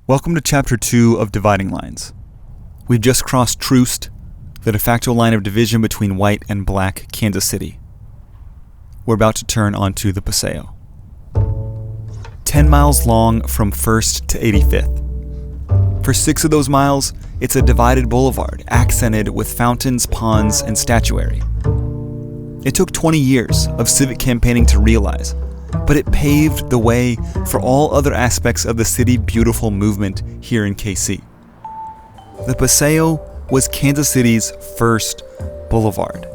Welcome to Chapter 2 of Dividing Lines. We've just crossed Troost, the de facto line of division between white and black Kansas City. We're about to turn onto the Paseo. 10 miles long from 1st to 85th. For 6 of those miles, it's a divided boulevard accented with fountains, ponds, and statuary. It took 20 years of civic campaigning to realize, but it paved the way for all other aspects of the City Beautiful movement here in KC. The Paseo was Kansas City's first boulevard.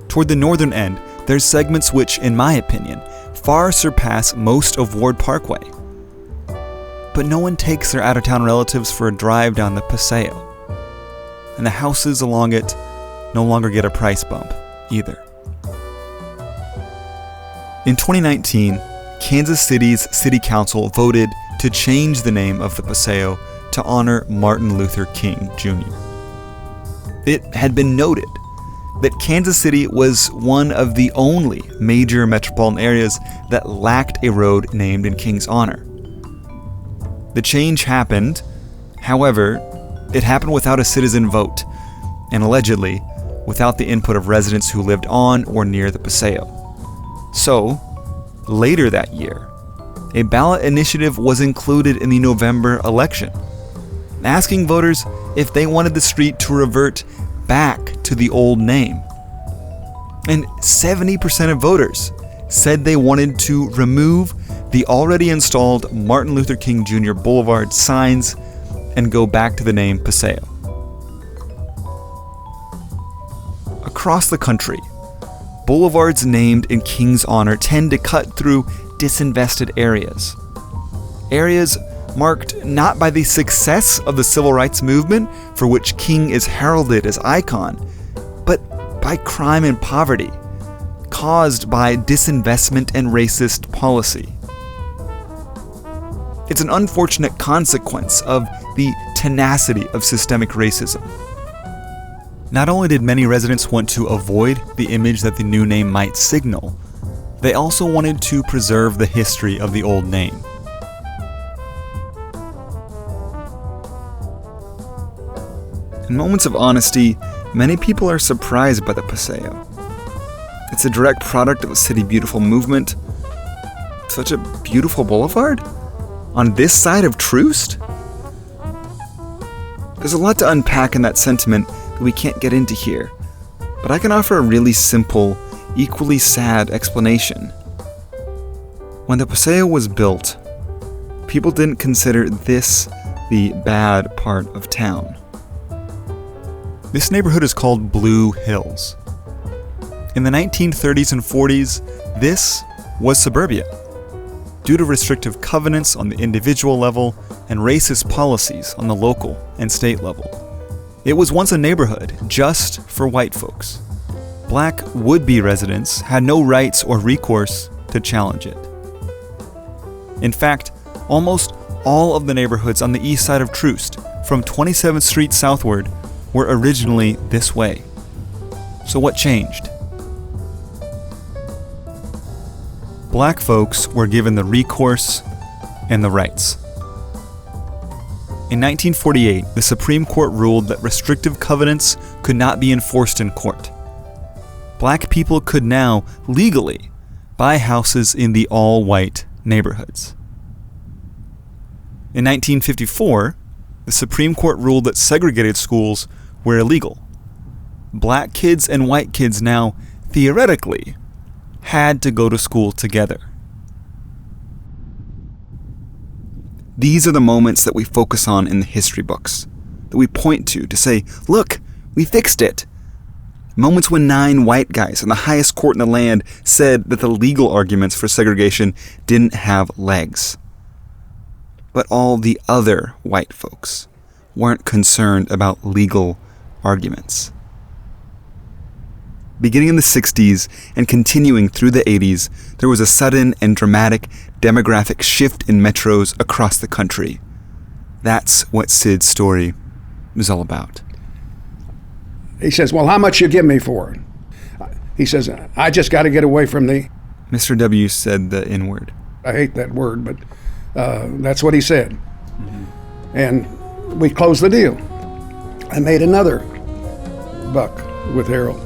Toward the northern end, there's segments which, in my opinion, far surpass most of Ward Parkway. But no one takes their out-of-town relatives for a drive down the Paseo. And the houses along it no longer get a price bump, either. In 2019, Kansas City's City Council voted to change the name of the Paseo to honor Martin Luther King Jr. It had been noted that Kansas City was one of the only major metropolitan areas that lacked a road named in King's honor. The change happened, however, it happened without a citizen vote, and allegedly without the input of residents who lived on or near the Paseo. So, later that year, a ballot initiative was included in the November election, asking voters if they wanted the street to revert back to the old name. And 70% of voters said they wanted to remove the already installed Martin Luther King Jr. Boulevard signs and go back to the name Paseo. Across the country, boulevards named in King's honor tend to cut through disinvested areas. Areas marked not by the success of the civil rights movement, for which King is heralded as icon, but by crime and poverty, caused by disinvestment and racist policy. It's an unfortunate consequence of the tenacity of systemic racism. Not only did many residents want to avoid the image that the new name might signal, they also wanted to preserve the history of the old name. In moments of honesty, many people are surprised by the Paseo. It's a direct product of the City Beautiful movement. Such a beautiful boulevard? On this side of Troost? There's a lot to unpack in that sentiment that we can't get into here, but I can offer a really simple, equally sad explanation. When the Paseo was built, people didn't consider this the bad part of town. This neighborhood is called Blue Hills. In the 1930s and 40s, this was suburbia. Due to restrictive covenants on the individual level and racist policies on the local and state level, it was once a neighborhood just for white folks. Black would-be residents had no rights or recourse to challenge it. In fact, almost all of the neighborhoods on the east side of Troost, from 27th Street southward, were originally this way. So what changed? Black folks were given the recourse and the rights. In 1948, the Supreme Court ruled that restrictive covenants could not be enforced in court. Black people could now, legally, buy houses in the all-white neighborhoods. In 1954, the Supreme Court ruled that segregated schools were illegal. Black kids and white kids now, theoretically, had to go to school together. These are the moments that we focus on in the history books, that we point to say, look, we fixed it. Moments when 9 white guys in the highest court in the land said that the legal arguments for segregation didn't have legs. But all the other white folks weren't concerned about legal arguments. Beginning in the 60s and continuing through the 80s, there was a sudden and dramatic demographic shift in metros across the country. That's what Sid's story is all about. He says, well, how much you give me for it? He says, I just got to get away from the... Mr. W said the N-word. I hate that word, but That's what he said. And we closed the deal. I made another buck with Harold.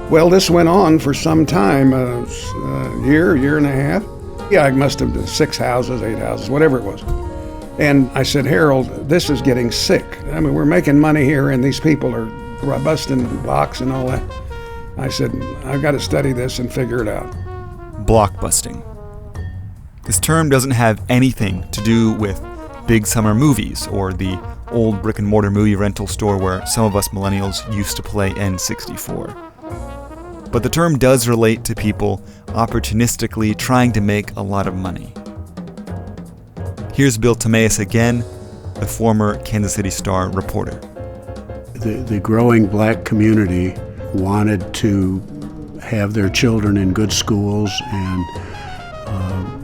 Well, this went on for some time, a year and a half. Yeah, I must have done 6 houses, 8 houses, whatever it was. And I said, Harold, this is getting sick. I mean, we're making money here, and these people are busting blocks and all that. I said, I've got to study this and figure it out. Blockbusting. This term doesn't have anything to do with big summer movies or the old brick and mortar movie rental store where some of us millennials used to play N64. But the term does relate to people opportunistically trying to make a lot of money. Here's Bill Timaeus again, the former Kansas City Star reporter. The growing black community wanted to have their children in good schools, and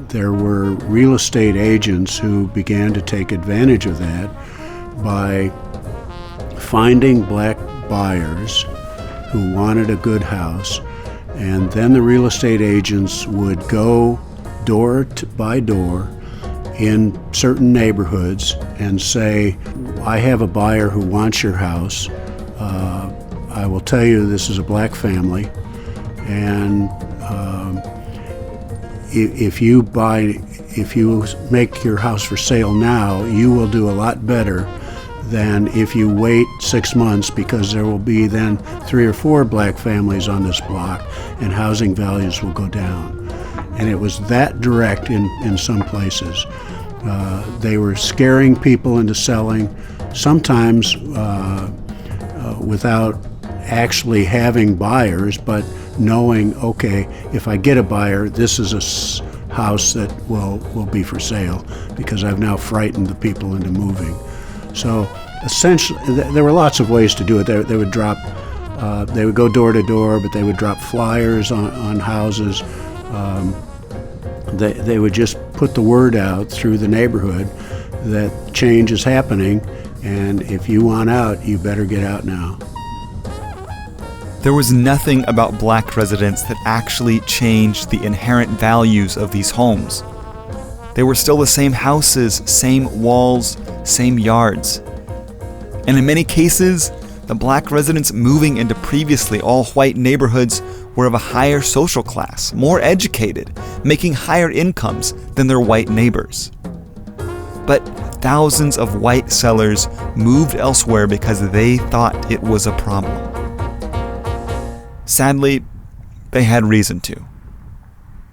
there were real estate agents who began to take advantage of that by finding black buyers who wanted a good house, and then the real estate agents would go door by door in certain neighborhoods and say, I have a buyer who wants your house. I will tell you this is a black family, and if you make your house for sale now, you will do a lot better than if you wait 6 months, because there will be then 3 or 4 black families on this block and housing values will go down. And it was that direct in some places. They were scaring people into selling, sometimes without actually having buyers, but knowing, okay, if I get a buyer, this is a house that will be for sale, because I've now frightened the people into moving. So essentially, there were lots of ways to do it. They would drop, they would go door to door, but they would drop flyers on houses. They would just put the word out through the neighborhood that change is happening, and if you want out, you better get out now. There was nothing about black residents that actually changed the inherent values of these homes. They were still the same houses, same walls, same yards. And in many cases, the black residents moving into previously all-white neighborhoods were of a higher social class, more educated, making higher incomes than their white neighbors. But thousands of white sellers moved elsewhere because they thought it was a problem. Sadly, they had reason to.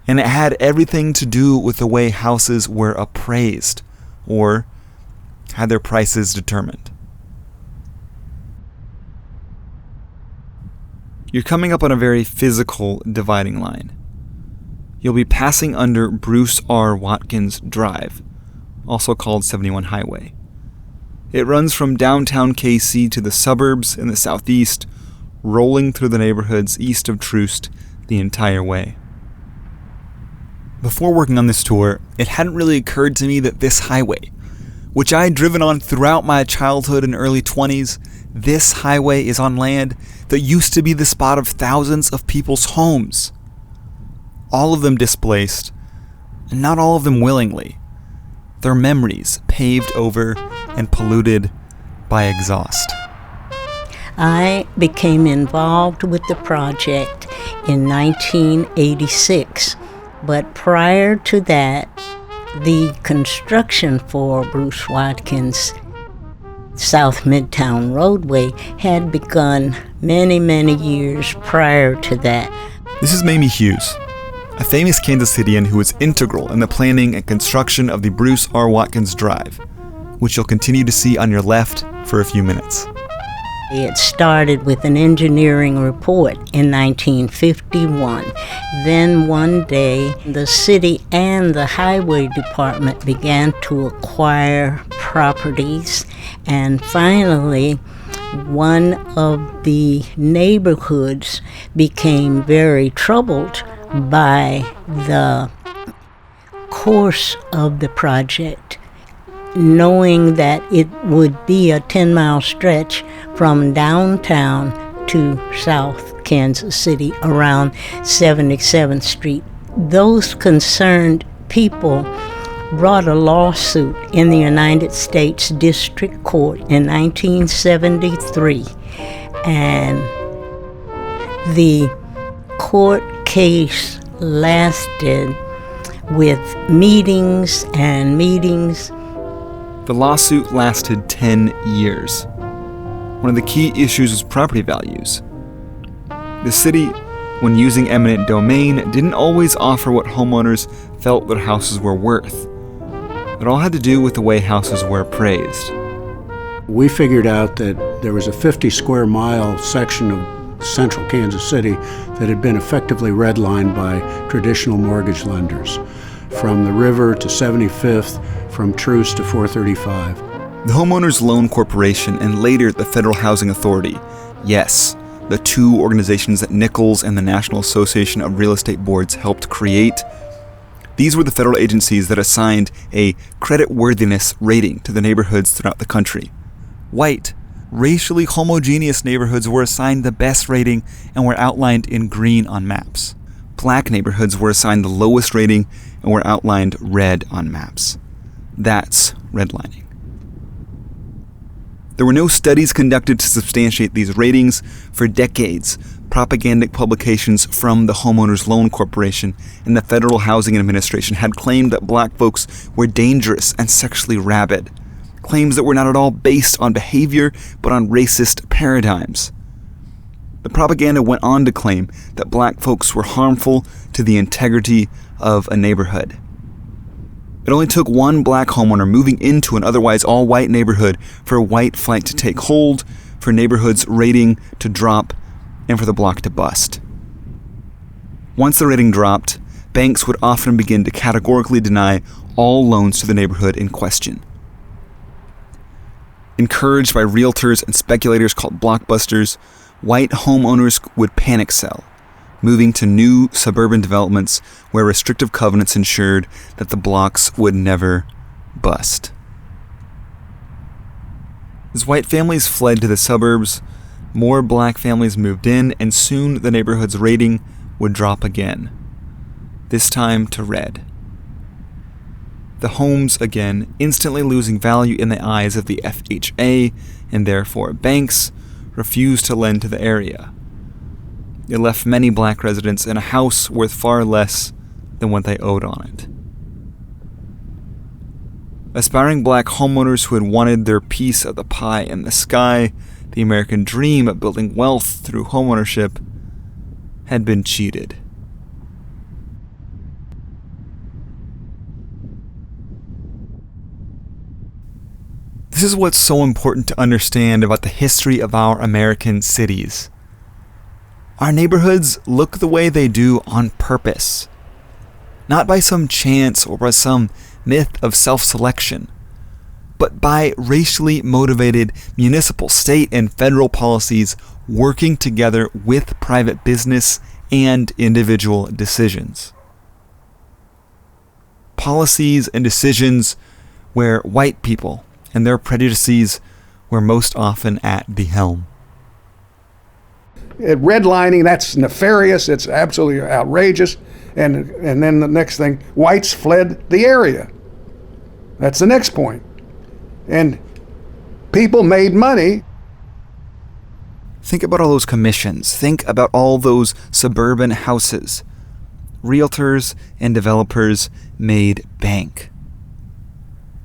And it had everything to do with the way houses were appraised, or had their prices determined. You're coming up on a very physical dividing line. You'll be passing under Bruce R. Watkins Drive, also called 71 Highway. It runs from downtown KC to the suburbs in the southeast, rolling through the neighborhoods east of Troost the entire way. Before working on this tour, it hadn't really occurred to me that this highway, which I had driven on throughout my childhood and early 20s, this highway is on land that used to be the spot of thousands of people's homes. All of them displaced, and not all of them willingly. Their memories paved over and polluted by exhaust. I became involved with the project in 1986, but prior to that, the construction for Bruce Watkins South Midtown Roadway had begun many, many years prior to that. This is Mamie Hughes, a famous Kansas Citian who was integral in the planning and construction of the Bruce R. Watkins Drive, which you'll continue to see on your left for a few minutes. It started with an engineering report in 1951. Then one day, the city and the highway department began to acquire properties, and finally, one of the neighborhoods became very troubled by the course of the project, knowing that it would be a 10-mile stretch from downtown to South Kansas City around 77th Street. Those concerned people brought a lawsuit in the United States District Court in 1973, and the court case lasted with meetings and meetings. The lawsuit lasted 10 years. One of the key issues was property values. The city, when using eminent domain, didn't always offer what homeowners felt their houses were worth. It all had to do with the way houses were appraised. We figured out that there was a 50 square mile section of central Kansas City that had been effectively redlined by traditional mortgage lenders, from the river to 75th, from Truce to 435. The Homeowners Loan Corporation and later the Federal Housing Authority, yes, the two organizations that Nichols and the National Association of Real Estate Boards helped create, these were the federal agencies that assigned a creditworthiness rating to the neighborhoods throughout the country. White, racially homogeneous neighborhoods were assigned the best rating and were outlined in green on maps. Black neighborhoods were assigned the lowest rating and were outlined red on maps. That's redlining. There were no studies conducted to substantiate these ratings. For decades, propagandic publications from the Homeowners Loan Corporation and the Federal Housing Administration had claimed that black folks were dangerous and sexually rabid, claims that were not at all based on behavior but on racist paradigms. The propaganda went on to claim that black folks were harmful to the integrity of a neighborhood. It only took one black homeowner moving into an otherwise all-white neighborhood for white flight to take hold, for neighborhoods' rating to drop, and for the block to bust. Once the rating dropped, banks would often begin to categorically deny all loans to the neighborhood in question. Encouraged by realtors and speculators called blockbusters, white homeowners would panic sell, moving to new suburban developments where restrictive covenants ensured that the blocks would never bust. As white families fled to the suburbs, more black families moved in, and soon the neighborhood's rating would drop again, this time to red. The homes, again, instantly losing value in the eyes of the FHA, and therefore banks, refused to lend to the area. It left many black residents in a house worth far less than what they owed on it. Aspiring black homeowners who had wanted their piece of the pie in the sky, the American dream of building wealth through homeownership, had been cheated. This is what's so important to understand about the history of our American cities. Our neighborhoods look the way they do on purpose, not by some chance or by some myth of self-selection, but by racially motivated municipal, state, and federal policies working together with private business and individual decisions. Policies and decisions where white people and their prejudices were most often at the helm. Redlining, that's nefarious, it's absolutely outrageous. And then the next thing, whites fled the area. That's the next point. And people made money. Think about all those commissions. Think about all those suburban houses. Realtors and developers made bank.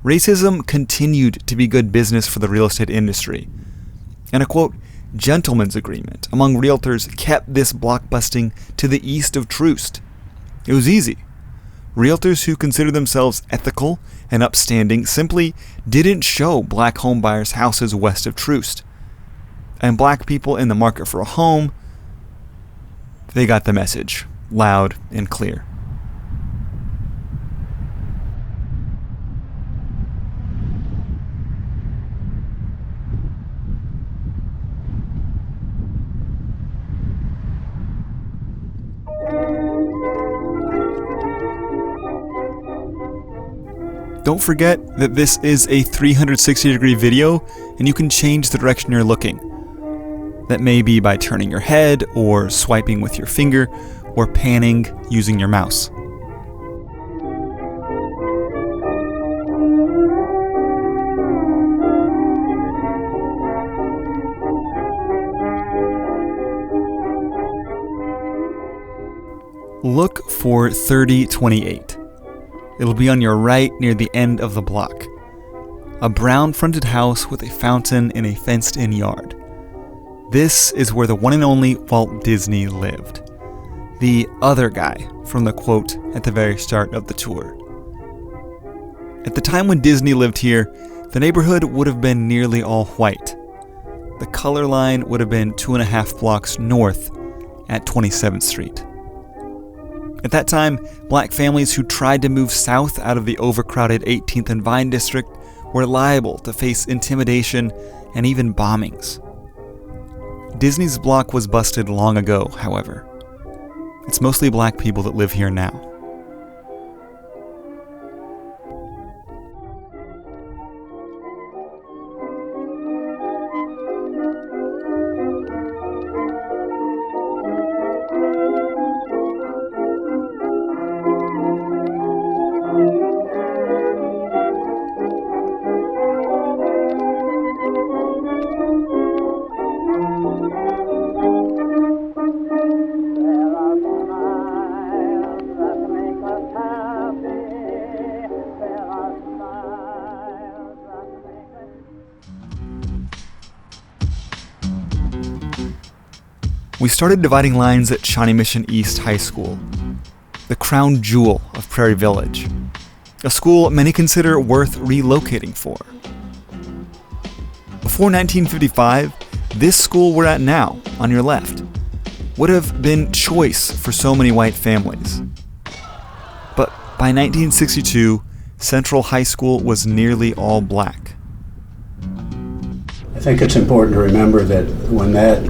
Racism continued to be good business for the real estate industry. And a quote, gentleman's agreement among realtors kept this blockbusting to the east of Troost. It was easy. Realtors who considered themselves ethical and upstanding simply didn't show black home buyers houses west of Troost. And black people in the market for a home, they got the message, loud and clear. Don't forget that this is a 360-degree video, and you can change the direction you're looking. That may be by turning your head, or swiping with your finger, or panning using your mouse. for 3028. It'll be on your right near the end of the block. A brown-fronted house with a fountain in a fenced-in yard. This is where the one and only Walt Disney lived. The other guy from the quote at the very start of the tour. At the time when Disney lived here, the neighborhood would have been nearly all white. The color line would have been 2.5 blocks north at 27th Street. At that time, black families who tried to move south out of the overcrowded 18th and Vine district were liable to face intimidation and even bombings. Disney's block was busted long ago, however. It's mostly black people that live here now. We started dividing lines at Shawnee Mission East High School, the crown jewel of Prairie Village, a school many consider worth relocating for. Before 1955, this school we're at now, on your left, would have been choice for so many white families. But by 1962, Central High School was nearly all black. I think it's important to remember that when that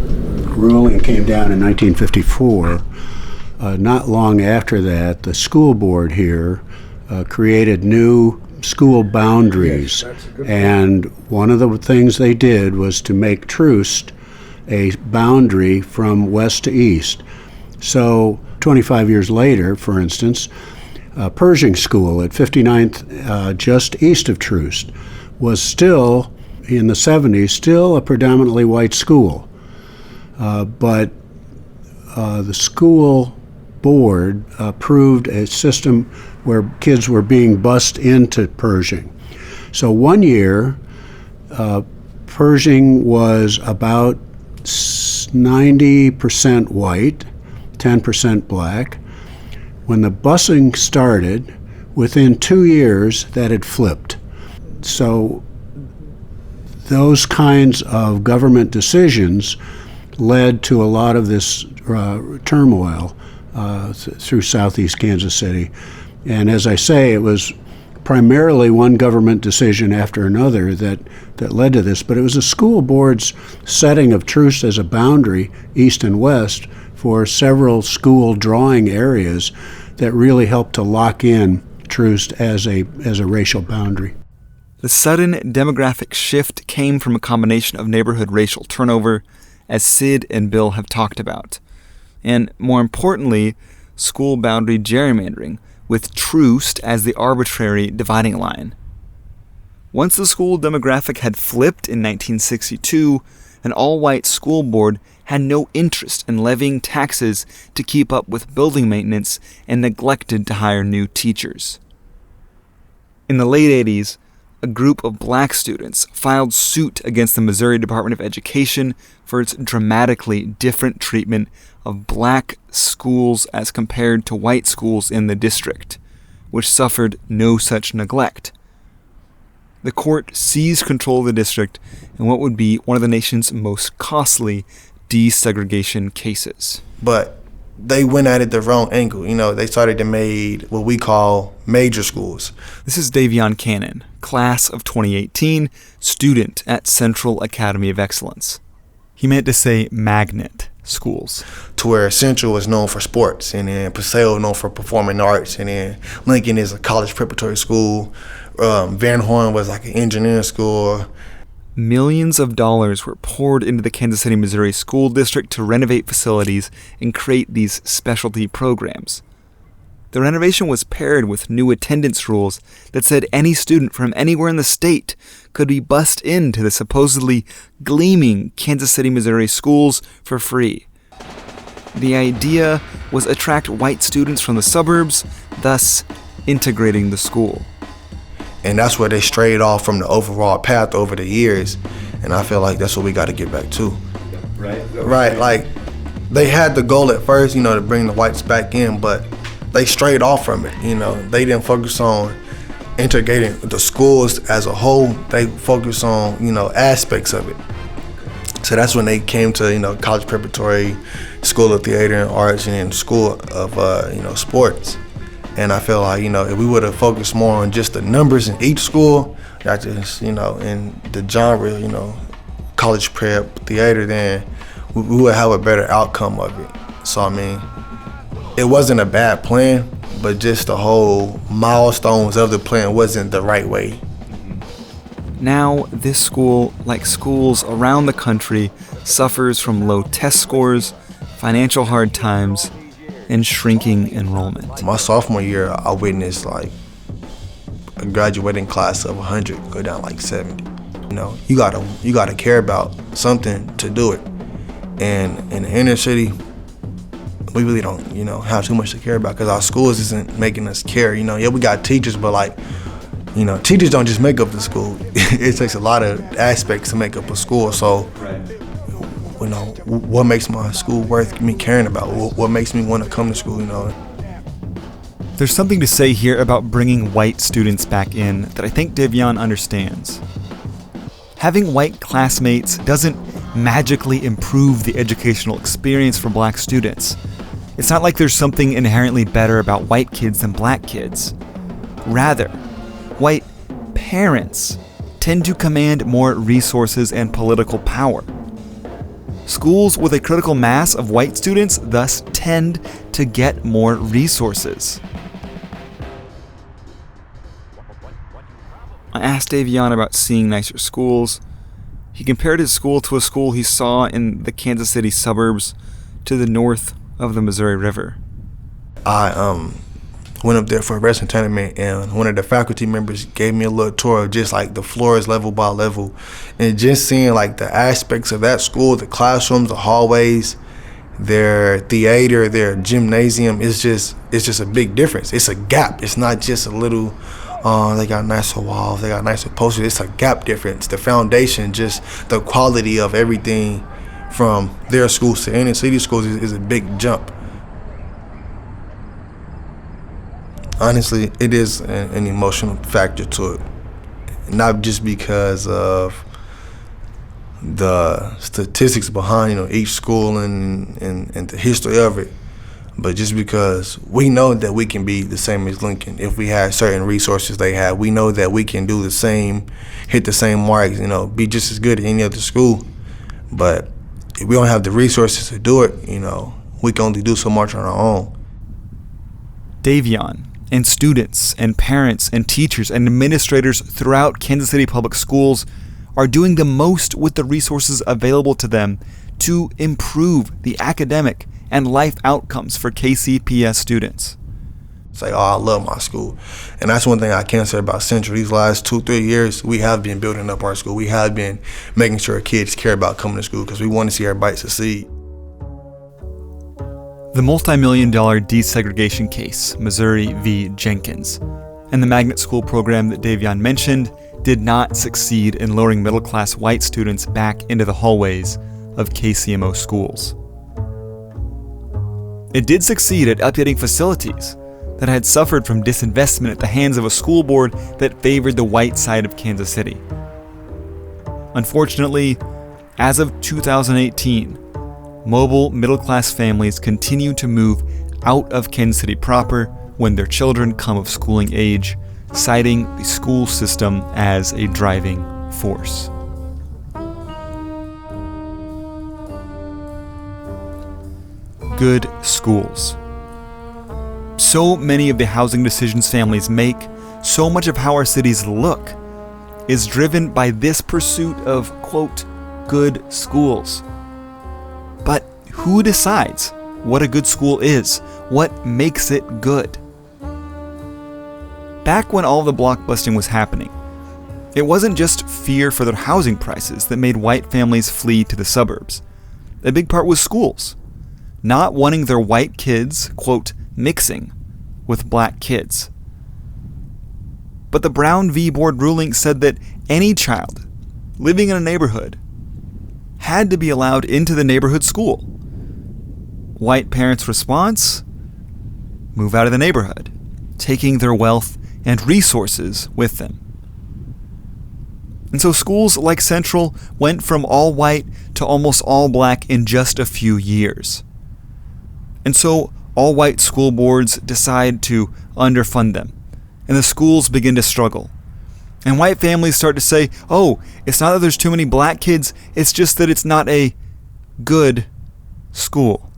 ruling came down in 1954, not long after that, the school board here created new school boundaries. Yes, that's a good point. And one of the things they did was to make Troost a boundary from west to east. So 25 years later, for instance, Pershing School at 59th, just east of Troost, was still, in the 70s, still a predominantly white school. But the school board approved a system where kids were being bused into Pershing. So one year, Pershing was about 90% white, 10% black. When the busing started, within 2 years, that had flipped. So those kinds of government decisions led to a lot of this turmoil through southeast Kansas City. And as I say, it was primarily one government decision after another that led to this, but it was the school board's setting of Troost as a boundary, east and west, for several school drawing areas that really helped to lock in Troost as a racial boundary. The sudden demographic shift came from a combination of neighborhood racial turnover, as Sid and Bill have talked about, and more importantly, school boundary gerrymandering, with Troost as the arbitrary dividing line. Once the school demographic had flipped in 1962, an all-white school board had no interest in levying taxes to keep up with building maintenance and neglected to hire new teachers. In the late 80s, a group of black students filed suit against the Missouri Department of Education for its dramatically different treatment of black schools as compared to white schools in the district, which suffered no such neglect. The court seized control of the district in what would be one of the nation's most costly desegregation cases. But they went at it the wrong angle. You know, they started to make what we call major schools. This is Davion Cannon, class of 2018, student at Central Academy of Excellence. He meant to say magnet schools. To where Central is known for sports, and then Paseo is known for performing arts, and then Lincoln is a college preparatory school. Van Horn was like an engineering school. Millions of dollars were poured into the Kansas City, Missouri school district to renovate facilities and create these specialty programs. The renovation was paired with new attendance rules that said any student from anywhere in the state could be bused into the supposedly gleaming Kansas City, Missouri schools for free. The idea was attract white students from the suburbs, thus integrating the school. And that's where they strayed off from the overall path over the years. And I feel like that's what we got to get back to. Right, like they had the goal at first, to bring the whites back in, but they strayed off from it. They didn't focus on integrating the schools as a whole. They focused on, aspects of it. So that's when they came to, college preparatory, School of Theater and Arts, and then School of, sports. And I feel like, if we would have focused more on just the numbers in each school, not just, in the genre, college prep, theater, then we would have a better outcome of it. So, it wasn't a bad plan, but just the whole milestones of the plan wasn't the right way. Now, this school, like schools around the country, suffers from low test scores, financial hard times, and shrinking enrollment. My sophomore year, I witnessed a graduating class of 100 go down 70. You gotta care about something to do it. And in the inner city, we really don't, have too much to care about because our schools isn't making us care. Yeah, we got teachers, but teachers don't just make up the school. It takes a lot of aspects to make up a school. So, what makes my school worth me caring about? What makes me want to come to school, There's something to say here about bringing white students back in that I think Davion understands. Having white classmates doesn't magically improve the educational experience for black students. It's not like there's something inherently better about white kids than black kids. Rather, white parents tend to command more resources and political power. Schools with a critical mass of white students thus tend to get more resources. I asked Davion about seeing nicer schools. He compared his school to a school he saw in the Kansas City suburbs to the north of the Missouri River. I went up there for a wrestling tournament, and one of the faculty members gave me a little tour of just the floors level by level, and just seeing the aspects of that school, the classrooms, the hallways, their theater, their gymnasium. It's just a big difference. It's a gap. It's not just a little they got nicer walls, they got nicer posters. It's a gap difference. The foundation, just the quality of everything from their schools to inner city schools is a big jump. Honestly, it is an emotional factor to it. Not just because of the statistics behind each school and the history of it, but just because we know that we can be the same as Lincoln if we had certain resources they have. We know that we can do the same, hit the same marks, be just as good at any other school. But if we don't have the resources to do it, we can only do so much on our own. Davion and students and parents and teachers and administrators throughout Kansas City Public Schools are doing the most with the resources available to them to improve the academic and life outcomes for KCPS students. Say, I love my school. And that's one thing I can say about Central. These last 2-3 years, we have been building up our school. We have been making sure kids care about coming to school because we want to see everybody succeed. The multi-million-dollar desegregation case, Missouri v. Jenkins, and the magnet school program that Davion mentioned did not succeed in luring middle-class white students back into the hallways of KCMO schools. It did succeed at updating facilities that had suffered from disinvestment at the hands of a school board that favored the white side of Kansas City. Unfortunately, as of 2018, mobile middle-class families continue to move out of Kansas City proper when their children come of schooling age, citing the school system as a driving force. Good schools. So many of the housing decisions families make, so much of how our cities look, is driven by this pursuit of, quote, good schools. But who decides what a good school is? What makes it good? Back when all the blockbusting was happening, it wasn't just fear for their housing prices that made white families flee to the suburbs. A big part was schools. not wanting their white kids, quote, mixing with black kids. But the Brown v. Board ruling said that any child living in a neighborhood had to be allowed into the neighborhood school. White parents' response? Move out of the neighborhood, taking their wealth and resources with them. And so schools like Central went from all white to almost all black in just a few years. And so all white school boards decide to underfund them, and the schools begin to struggle. And white families start to say, oh, it's not that there's too many black kids, it's just that it's not a good school.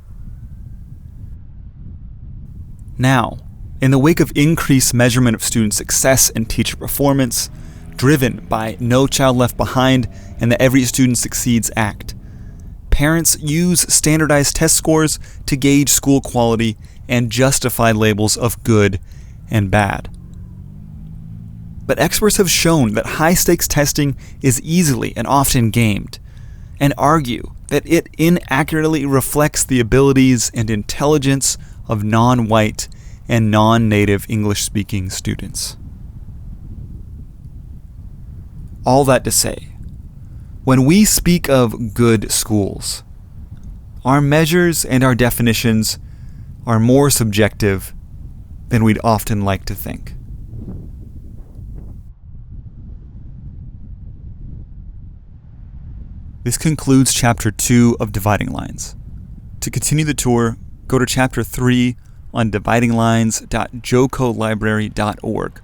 Now, in the wake of increased measurement of student success and teacher performance, driven by No Child Left Behind and the Every Student Succeeds Act, parents use standardized test scores to gauge school quality and justify labels of good and bad. But experts have shown that high-stakes testing is easily and often gamed, and argue that it inaccurately reflects the abilities and intelligence of non-white and non-native English-speaking students. All that to say, when we speak of good schools, our measures and our definitions are more subjective than we'd often like to think. This concludes Chapter 2 of Dividing Lines. To continue the tour, go to Chapter 3 on dividinglines.jocolibrary.org.